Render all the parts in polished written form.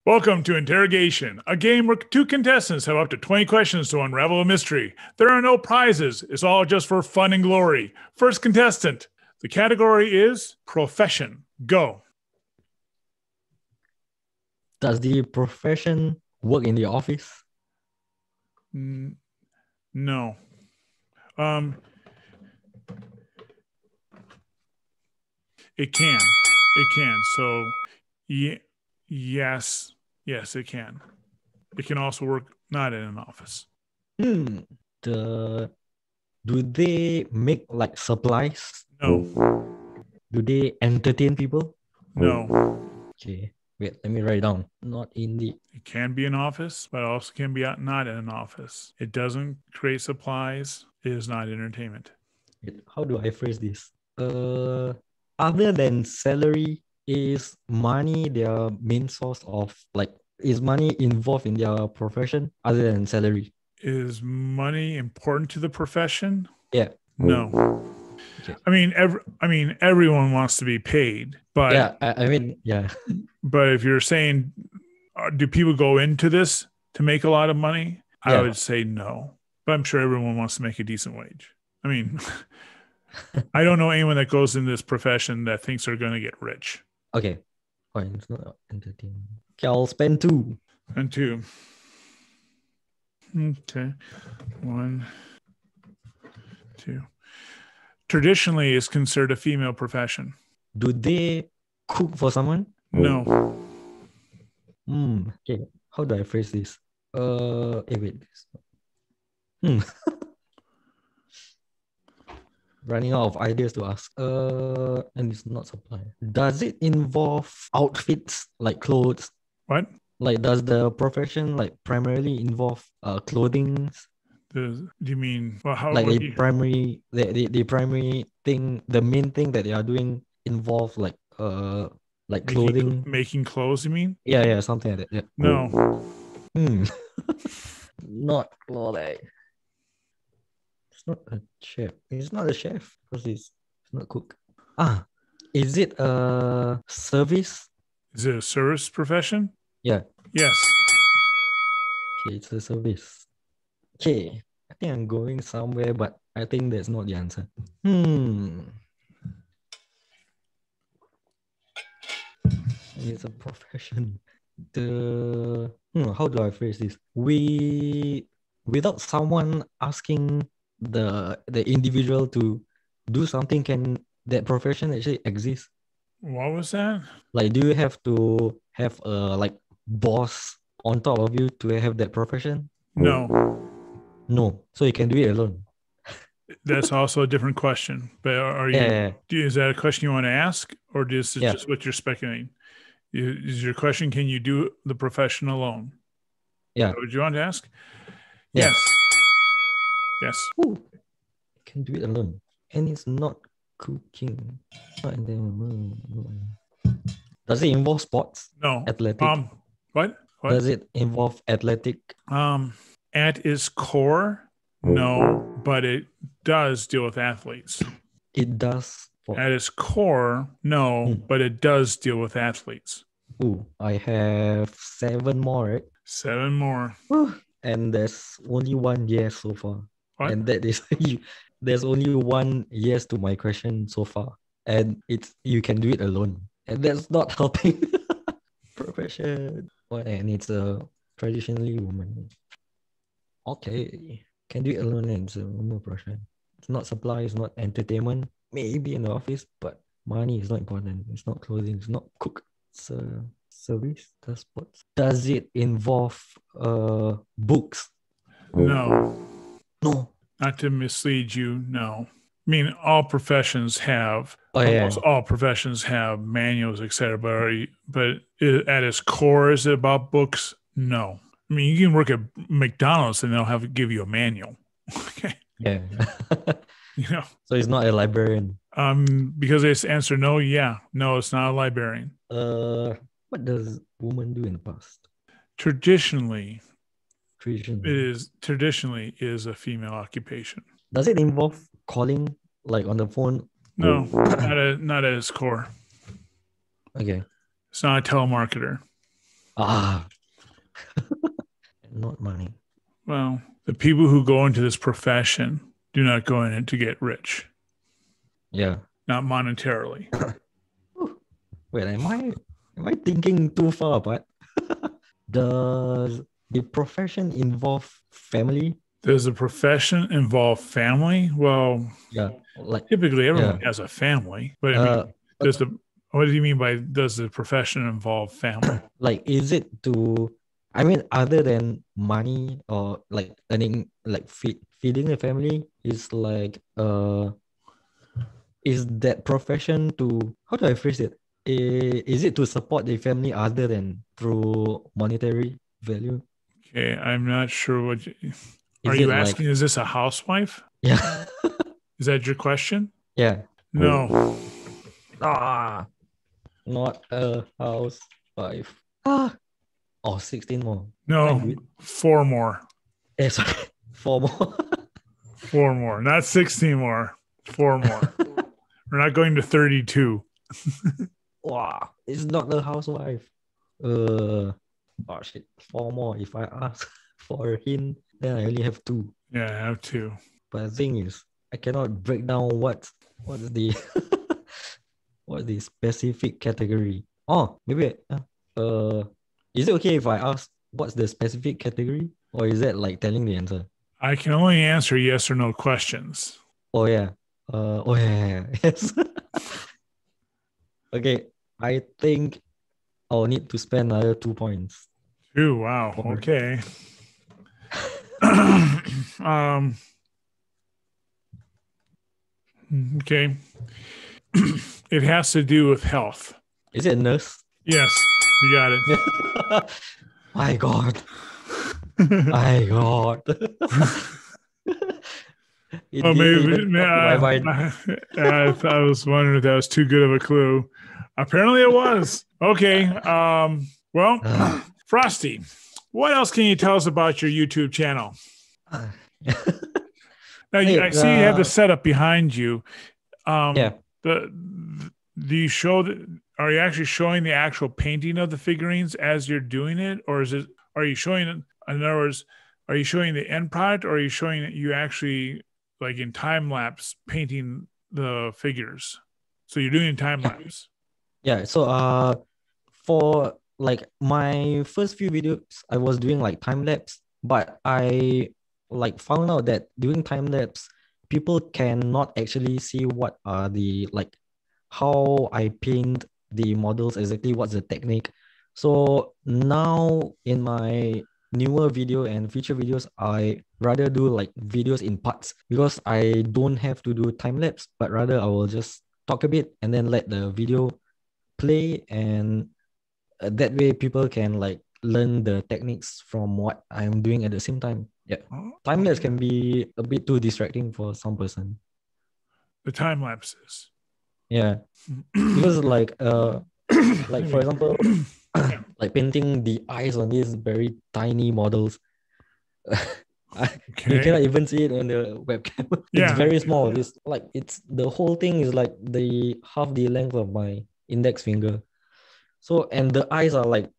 Welcome to Interrogation, a game where two contestants have up to 20 questions to unravel a mystery. There are no prizes. It's all just for fun and glory. First contestant. The category is profession. Go. Does the profession work in the office? No. It can. It can. So, yes, it can. It can also work not in an office. Do they make like supplies? No. Do they entertain people? No. Okay, wait, let me write down. Not in the... It can be an office, but also can be not in an office. It doesn't create supplies. It is not entertainment. Wait, how do I phrase this? Other than salary, is money their main source of is money involved in their profession other than salary? Is money important to the profession? Yeah. No. Okay. I mean, everyone wants to be paid, but yeah, I mean, yeah. But if you're saying, do people go into this to make a lot of money? Yeah. I would say no, but I'm sure everyone wants to make a decent wage. I mean, I don't know anyone that goes in this profession that thinks they're going to get rich. Okay. Fine. It's not entertainment. Okay, I'll spend 2. And 2. Okay. 1, 2. Traditionally is considered a female profession. Do they cook for someone? No. Okay. How do I phrase this? Wait. Running out of ideas to ask. And it's not supply. Does it involve outfits like clothes? What? Like, does the profession primarily involve clothing? Do you mean how? Like the primary thing, the main thing that they are doing involve clothing, making clothes? You mean? Yeah, something like that. Yeah. No. Not clothing. It's not a chef. It's not a chef because it's not cook. Is it a service? Is it a service profession? Yeah. Yes. Okay, it's a service. Okay, I think I'm going somewhere, but I think that's not the answer. It's a profession. How do I phrase this? Without someone asking the individual to do something, can that profession actually exist? What was that? Like, do you have to have a boss on top of you to have that profession? No. So you can do it alone. That's also a different question. But are you? Yeah. Is that a question you want to ask, or is it just what you're speculating? Is your question, can you do the profession alone? Yeah. Would you want to ask? Yeah. Yes. Ooh, can do it alone, and it's not cooking. Does it involve sports? No. Athletic. What? Does it involve athletic? At its core, no, but it does deal with athletes. It does. At its core, no, but it does deal with athletes. I have 7 more, right? 7 more. And there's only 1 yes so far. What? And that is there's only 1 yes to my question so far. And it's you can do it alone. And that's not helping. Profession. And it's a traditionally woman. Okay. Can do it alone and it's a woman profession. It's not supply, it's not entertainment. Maybe in the office, but money is not important. It's not clothing, it's not cook. It's a service, does sports. Does it involve books? No. Not to mislead you, no. I mean, all professions have all professions have manuals, etc. But at its core, is it about books? No. I mean, you can work at McDonald's and they'll give you a manual. Okay. Yeah. So it's not a librarian. Because it's answer no. Yeah, no, it's not a librarian. What does woman do in the past? Traditionally is a female occupation. Does it involve calling on the phone? No, not at its core. Okay. It's not a telemarketer. Ah, not money. Well, the people who go into this profession do not go in it to get rich. Yeah. Not monetarily. Wait, am I thinking too far apart? Does the profession involve family? Does the profession involve family? Well, Yeah, like typically everyone yeah. has a family, but I mean, what do you mean by does the profession involve family? Like, is it to? I mean, other than money or like earning, like feeding the family, is that profession to? How do I phrase it? Is it to support the family other than through monetary value? Okay, I'm not sure what. Are Is you it like asking? Is this a housewife? yeah, Is that your question? yeah? No. Ah, not a housewife. Ah, oh, 16 more. Can I do No, it? four more. Sorry, four more. Four more. Not 16 more. Four more. We're not going to 32. Wow, it's not a housewife. Oh shit, four more. If I ask for a hint, then I only have two. Yeah, I have two. But the thing is, I cannot break down what's the what's the specific category. Oh, maybe is it okay if I ask what's the specific category, or is that like telling the answer? I can only answer yes or no questions. Oh yeah. Oh yeah. Yes. Okay. I think I'll need to spend another 2 points. Two. Wow. Or Okay. Okay. It has to do with health. is it a nurse? Yes, you got it. My God. My God. Oh, maybe. My mind. I was wondering if that was too good of a clue. Apparently, it was. Okay. Well, Frosty, what else can you tell us about your YouTube channel? Now, I see you have the setup behind you. Yeah. Do you show are you actually showing the actual painting of the figurines as you're doing it, or are you showing it? In other words, are you showing the end product, or are you showing that you actually like in time lapse painting the figures? So you're doing time lapse. Yeah. So for like my first few videos, I was doing like time lapse, but I like found out that doing time lapse, people cannot actually see what are the like how I paint the models exactly, what's the technique. So now in my newer video and future videos, I rather do like videos in parts because I don't have to do time lapse, but rather I will just talk a bit and then let the video play, and that way people can like learn the techniques from what I'm doing at the same time. Yeah. Time lapse can be a bit too distracting for some person. The time lapses. Yeah. Because like for example, like painting the eyes on these very tiny models. You cannot even see it on the webcam. It's very small. It's the whole thing is like the half the length of my index finger. So and the eyes are like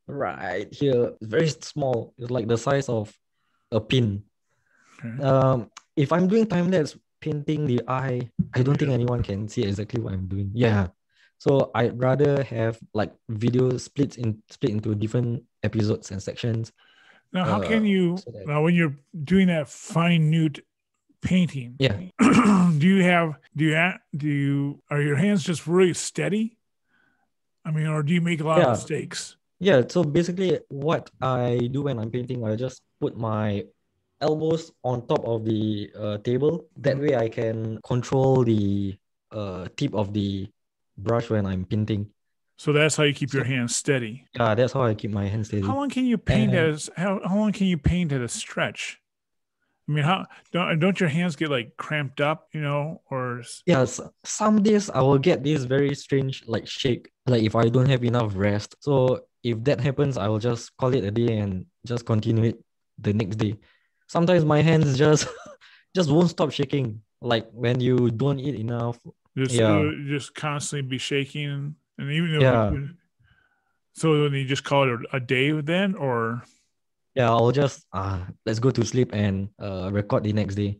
right here, very small. It's like the size of a pin. If I'm doing time lapse painting the eye, I don't think anyone can see exactly what I'm doing. Yeah. So I'd rather have like video split into different episodes and sections. Now, how can you now when you're doing that fine nute painting? Yeah. Are your hands just really steady? I mean, or do you make a lot of mistakes? Yeah. So basically, what I do when I'm painting, I just put my elbows on top of the table. That way, I can control the tip of the brush when I'm painting. So that's how you keep your hands steady. Yeah, that's how I keep my hands steady. How long can you paint how long can you paint at a stretch? I mean, how don't your hands get like cramped up, or some days I will get this very strange like shake, like if I don't have enough rest. So if that happens, I will just call it a day and just continue it the next day. Sometimes my hands just won't stop shaking, like when you don't eat enough. Just constantly be shaking, and even though So then you just call it a day then, or? Yeah, I'll just let's go to sleep and record the next day.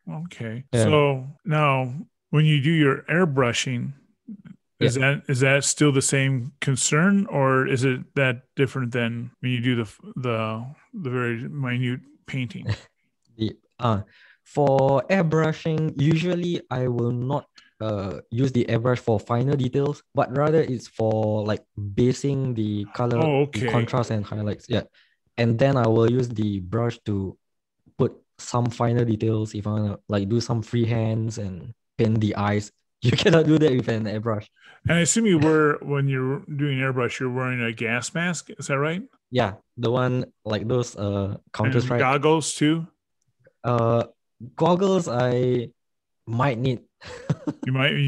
Okay. Yeah. So now when you do your airbrushing, is that still the same concern, or is it that different than when you do the very minute painting? The for airbrushing, usually I will not use the airbrush for finer details, but rather it's for like basing the color, Oh, the okay. contrast and highlights. Yeah. And then I will use the brush to put some finer details if I wanna like do some freehands and paint the eyes. You cannot do that with an airbrush. And I assume when you're doing airbrush, you're wearing a gas mask. Is that right? Yeah, the one like those And Counter-Strike. goggles too. Uh goggles I might need.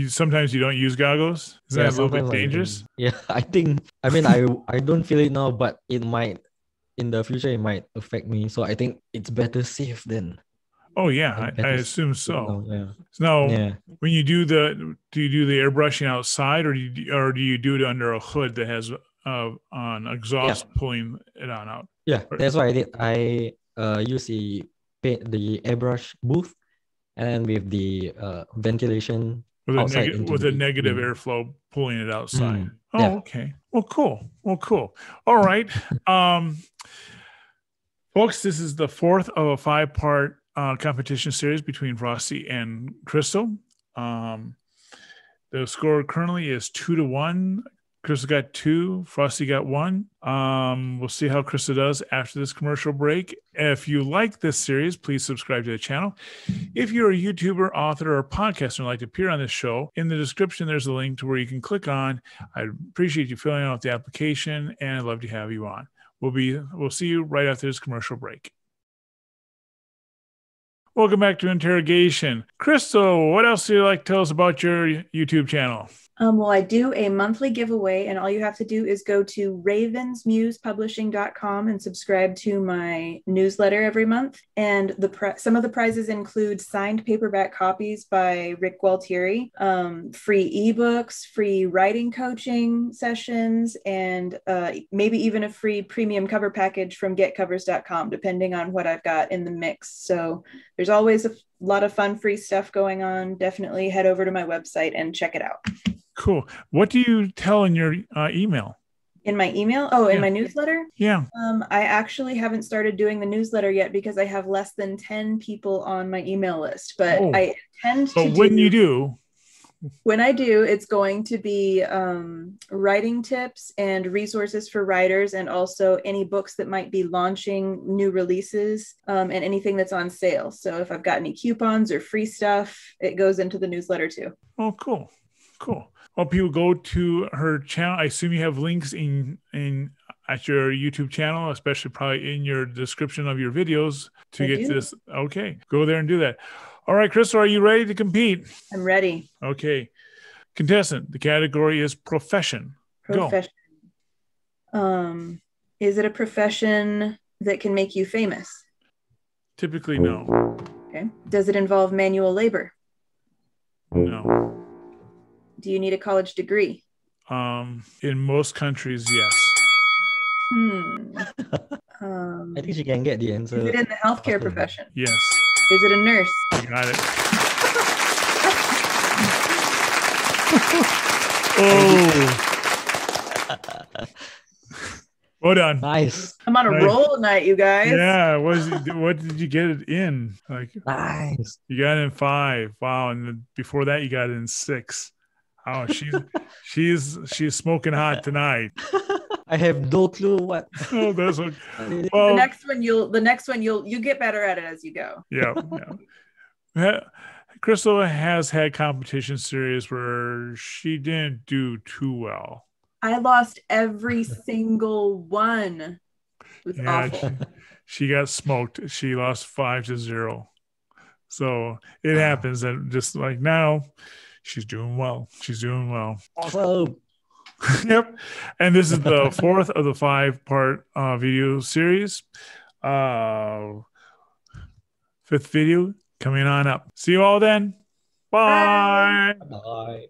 Sometimes you don't use goggles. Is that Yeah, a little bit sometimes I dangerous? don't. Yeah, I don't feel it now, but it might in the future it might affect me. So I think it's better safe than Oh yeah, I better assume safe so. now. Yeah. So now, Yeah. when you do the airbrushing outside, or do you do it under a hood that has an Yeah. exhaust pulling it on out? Yeah. That's what I did. I use the airbrush booth and then with the ventilation outside into With a the negative room. airflow pulling it outside. Yeah. Oh, okay. Well, cool. All right. Folks, this is the fourth of a 5-part competition series between Frosty and Crystal. The score currently is 2-1. Crystal got 2, Frosty got 1. We'll see how Crystal does after this commercial break. If you like this series, please subscribe to the channel. If you're a YouTuber, author, or podcaster and would like to appear on this show, in the description there's a link to where you can click on. I appreciate you filling out the application, and I'd love to have you on. We'll see you right after this commercial break. Welcome back to Interrogation. Crystal, what else do you like to tell us about your YouTube channel? Well, I do a monthly giveaway, and all you have to do is go to ravensmusepublishing.com and subscribe to my newsletter every month. And some of the prizes include signed paperback copies by Rick Gualtieri, free ebooks, free writing coaching sessions, and maybe even a free premium cover package from getcovers.com, depending on what I've got in the mix. So there's always a lot of fun free stuff going on. Definitely head over to my website and check it out. Cool. What do you tell in your email? In my email? Oh, in my newsletter? Yeah. I actually haven't started doing the newsletter yet because I have less than 10 people on my email list. But I intend to. But when you do. When I do, it's going to be writing tips and resources for writers, and also any books that might be launching new releases, and anything that's on sale. So if I've got any coupons or free stuff, it goes into the newsletter too. Oh, cool. Well, people go to her channel. I assume you have links in at your YouTube channel, especially probably in your description of your videos to get this. Okay, go there and do that. All right, Crystal, are you ready to compete? I'm ready. Okay. Contestant, the category is profession. Profession. Go. Is it a profession that can make you famous? Typically, no. Okay. Does it involve manual labor? No. Do you need a college degree? In most countries, yes. I think she can get the answer. Is it in the healthcare profession? Yes. Is it a nurse? You got it. Oh. Well done. Nice. I'm on a roll tonight, you guys. Yeah. What did you get it in? Nice. You got it in 5. Wow. And then before that, you got it in 6. Oh, she's smoking hot tonight. I have no clue what. Oh, that's what. Well, the next one you'll get better at it as you go. Yeah. Crystal has had competition series where she didn't do too well. I lost every single one. It was awful. She got smoked. She lost 5-0. So it happens that just like now, she's doing well. Awesome. Yep. And this is the 4th of the 5-part video series. 5th video coming on up. See you all then. Bye. Bye.